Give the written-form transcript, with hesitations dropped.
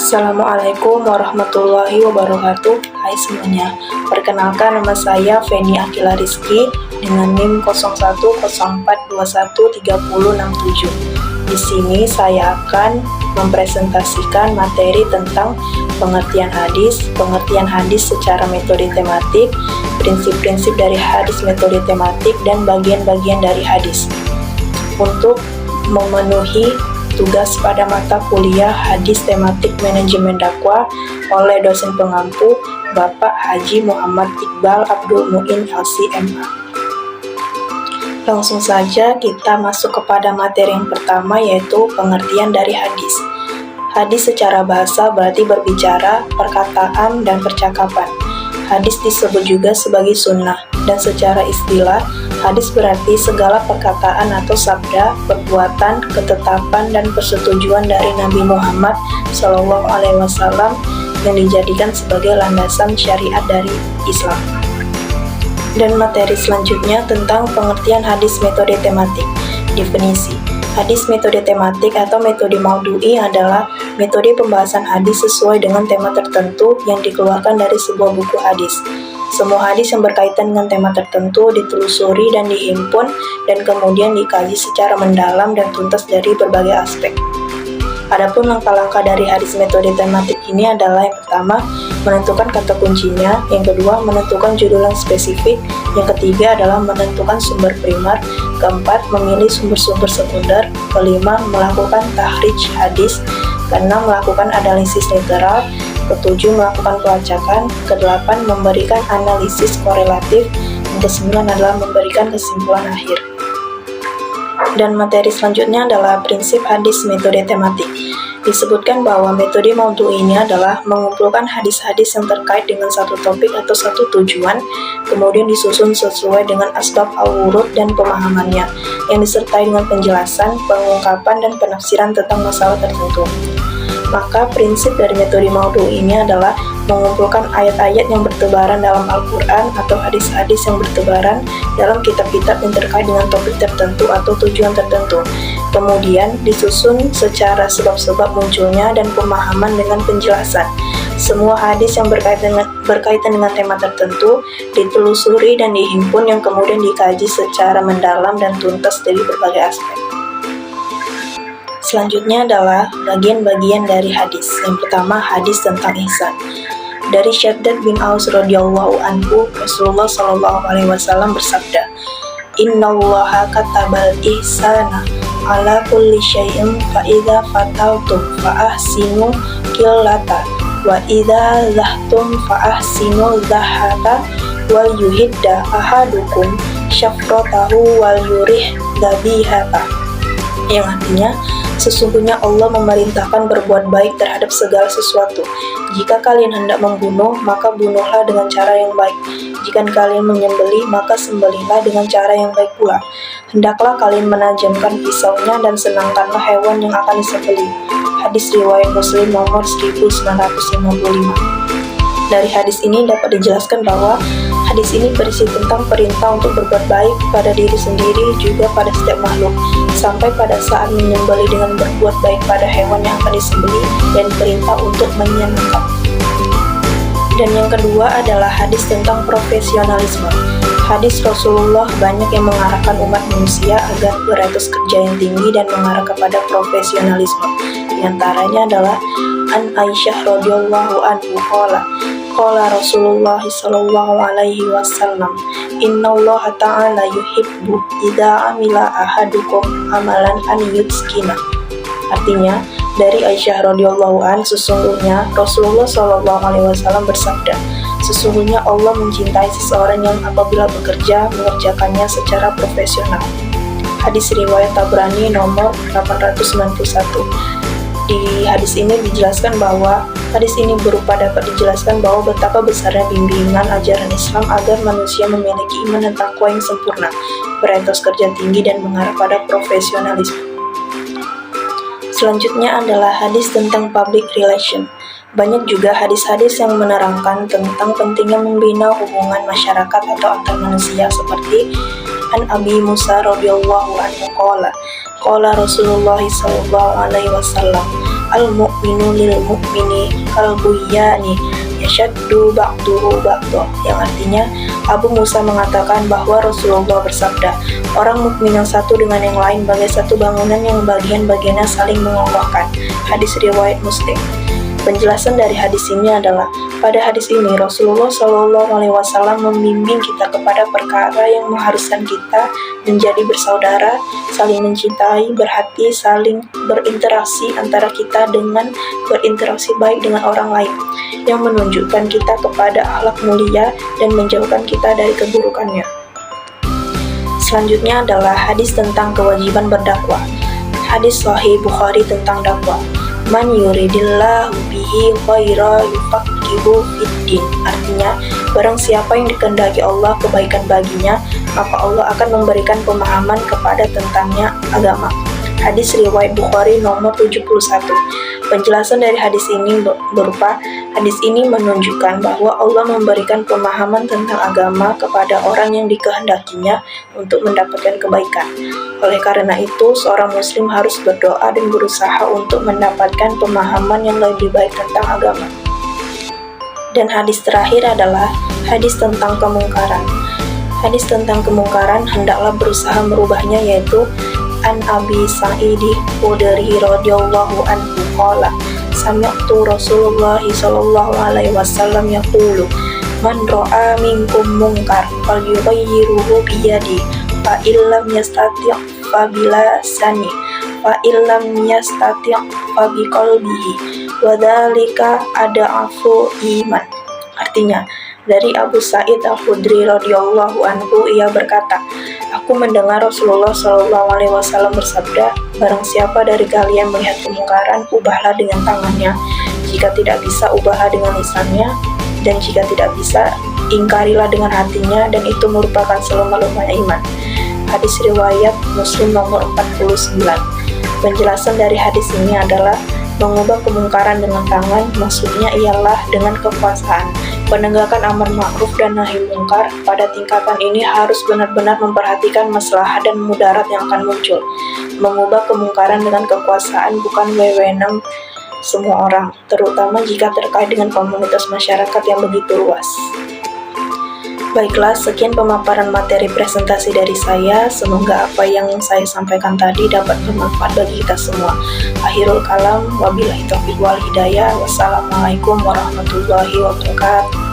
Assalamualaikum warahmatullahi wabarakatuh. Hai semuanya, perkenalkan nama saya Feni Akila Rizky dengan NIM 0104213067. Di sini saya akan mempresentasikan materi tentang pengertian hadis secara metode tematik, prinsip-prinsip dari hadis metode tematik, dan bagian-bagian dari hadis. Untuk memenuhi tugas pada mata kuliah Hadis Tematik Manajemen Dakwah oleh dosen pengampu Bapak Haji Muhammad Iqbal Abdul Muin LC.MA. Langsung saja kita masuk kepada materi yang pertama, yaitu pengertian dari hadis. Hadis secara bahasa berarti berbicara, perkataan, dan percakapan. Hadis disebut juga sebagai sunnah, dan secara istilah, hadis berarti segala perkataan atau sabda, perbuatan, ketetapan, dan persetujuan dari Nabi Muhammad SAW yang dijadikan sebagai landasan syariat dari Islam. Dan materi selanjutnya tentang pengertian hadis metode tematik. Definisi. Hadis metode tematik atau metode maudhu'i adalah metode pembahasan hadis sesuai dengan tema tertentu yang dikeluarkan dari sebuah buku hadis. Semua hadis yang berkaitan dengan tema tertentu ditelusuri dan dihimpun dan kemudian dikaji secara mendalam dan tuntas dari berbagai aspek. Adapun langkah-langkah dari hadis metode tematik ini adalah: yang pertama, menentukan kata kuncinya; yang kedua, menentukan judul yang spesifik; yang ketiga adalah menentukan sumber primer; keempat, memilih sumber-sumber sekunder; kelima, melakukan tahrij hadis; keenam, melakukan analisis literal; ketujuh, melakukan pelacakan; kedelapan, memberikan analisis korelatif; yang kesembilan adalah memberikan kesimpulan akhir. Dan materi selanjutnya adalah prinsip hadis metode tematik. Disebutkan bahwa metode maudhu'i ini adalah mengumpulkan hadis-hadis yang terkait dengan satu topik atau satu tujuan, kemudian disusun sesuai dengan asbab al-wurud dan pemahamannya, yang disertai dengan penjelasan, pengungkapan, dan penafsiran tentang masalah tertentu. Maka prinsip dari metode maudhu'i ini adalah mengumpulkan ayat-ayat yang bertebaran dalam Al-Quran atau hadis-hadis yang bertebaran dalam kitab-kitab yang terkait dengan topik tertentu atau tujuan tertentu. Kemudian disusun secara sebab-sebab munculnya dan pemahaman dengan penjelasan. Semua hadis yang berkaitan dengan tema tertentu ditelusuri dan dihimpun yang kemudian dikaji secara mendalam dan tuntas dari berbagai aspek. Selanjutnya adalah bagian-bagian dari hadis. Yang pertama, hadis tentang ihsan. Dari Syaddad bin Aus radhiyallahu anhu, Rasulullah SAW bersabda, "Innallaha katabal ihsana ala kulli syai'in fa idza fataltum fa ahsinu qillata wa idza zahtum fa ahsinu zahata wal yuhidda ahadukum syafratahu wal yurih dhabihata." Yang artinya, sesungguhnya Allah memerintahkan berbuat baik terhadap segala sesuatu. Jika kalian hendak membunuh, maka bunuhlah dengan cara yang baik. Jika kalian menyembelih, maka sembelihlah dengan cara yang baik pula. Hendaklah kalian menajamkan pisaunya dan senangkanlah hewan yang akan disembelih. Hadis riwayat Muslim nomor 1955. Dari hadis ini dapat dijelaskan bahwa hadis ini berisi tentang perintah untuk berbuat baik pada diri sendiri juga pada setiap makhluk, sampai pada saat menyembelih dengan berbuat baik pada hewan yang akan disembelih, dan perintah untuk menyenangkan. Dan yang kedua adalah hadis tentang profesionalisme. Hadis Rasulullah banyak yang mengarahkan umat manusia agar beretos kerja yang tinggi dan mengarah kepada profesionalisme. Di antaranya adalah An Aisyah radhiyallahu anhu qala Rasulullah sallallahu alaihi wasallam, "Innallaha ta'ala yuhibbu idza amila ahadukum amalan an yutskina." Artinya, dari Aisyah radhiyallahu an, sesungguhnya Rasulullah sallallahu alaihi wasallam bersabda, "Sesungguhnya Allah mencintai seseorang yang apabila bekerja mengerjakannya secara profesional." Hadis riwayat Tabrani nomor 891. Di hadis ini dijelaskan bahwa hadis ini berupa dapat dijelaskan bahwa betapa besarnya bimbingan ajaran Islam agar manusia memiliki iman dan takwa yang sempurna, beretos kerja tinggi, dan mengarah pada profesionalisme. Selanjutnya adalah hadis tentang public relation. Banyak juga hadis-hadis yang menerangkan tentang pentingnya membina hubungan masyarakat atau antar manusia, seperti An Abi Musa radhiyallahu anhu qala Rasulullah sallallahu alaihi wasallam, al-mu'minu lil mu'mini kal bunyani yashaddu ba'duhu ba'dha, yang artinya Abu Musa mengatakan bahwa Rasulullah bersabda, orang mukmin yang satu dengan yang lain bagai satu bangunan yang bagian-bagiannya saling mengokohkan. Hadis riwayat Muslim. Penjelasan dari hadis ini adalah, pada hadis ini Rasulullah SAW membimbing kita kepada perkara yang mengharuskan kita menjadi bersaudara, saling mencintai, berhati, saling berinteraksi antara kita dengan berinteraksi baik dengan orang lain, yang menunjukkan kita kepada akhlak mulia dan menjauhkan kita dari keburukannya. Selanjutnya adalah hadis tentang kewajiban berdakwah. Hadis Sahih Bukhari tentang dakwah. Man yuridillahu bihi khaira yufaqihu fiddin, artinya barang siapa yang dikehendaki Allah kebaikan baginya, maka Allah akan memberikan pemahaman kepada tentangnya agama. Hadis riwayat Bukhari nomor 71. Penjelasan dari hadis ini berupa, hadis ini menunjukkan bahwa Allah memberikan pemahaman tentang agama kepada orang yang dikehendakinya untuk mendapatkan kebaikan. Oleh karena itu, seorang muslim harus berdoa dan berusaha untuk mendapatkan pemahaman yang lebih baik tentang agama. Dan hadis terakhir adalah hadis tentang kemungkaran. Hadis tentang kemungkaran hendaklah berusaha merubahnya, yaitu An Abi Sa'id Khudri radhiyallahu anhu qala sami'tu Rasulullah sallallahu alaihi wasallam yaqulu man ra'a minkum munkar falyughayyirhu bi yadihi fa illam yastati' fa bilisanihi fa illam yastati' fa bi qalbihi wa dzalika ad'afu iman. Artinya, dari Abu Sa'id Al-Khudri radhiyallahu anhu, ia berkata, aku mendengar Rasulullah SAW bersabda, barang siapa dari kalian melihat kemungkaran, ubahlah dengan tangannya. Jika tidak bisa, ubahlah dengan lisannya, dan jika tidak bisa, ingkarilah dengan hatinya, dan itu merupakan selemah-lemahnya iman. Hadis riwayat Muslim nomor 49. Penjelasan dari hadis ini adalah, mengubah kemungkaran dengan tangan, maksudnya ialah dengan kekuasaan. Penegakan amar ma'ruf dan nahi mungkar pada tingkatan ini harus benar-benar memperhatikan maslahat dan mudarat yang akan muncul. Mengubah kemungkaran dengan kekuasaan bukan wewenang semua orang, terutama jika terkait dengan komunitas masyarakat yang begitu luas. Baiklah, sekian pemaparan materi presentasi dari saya. Semoga apa yang saya sampaikan tadi dapat bermanfaat bagi kita semua. Akhirul kalam, wabillahi taufiq wal hidayah. Wassalamualaikum warahmatullahi wabarakatuh.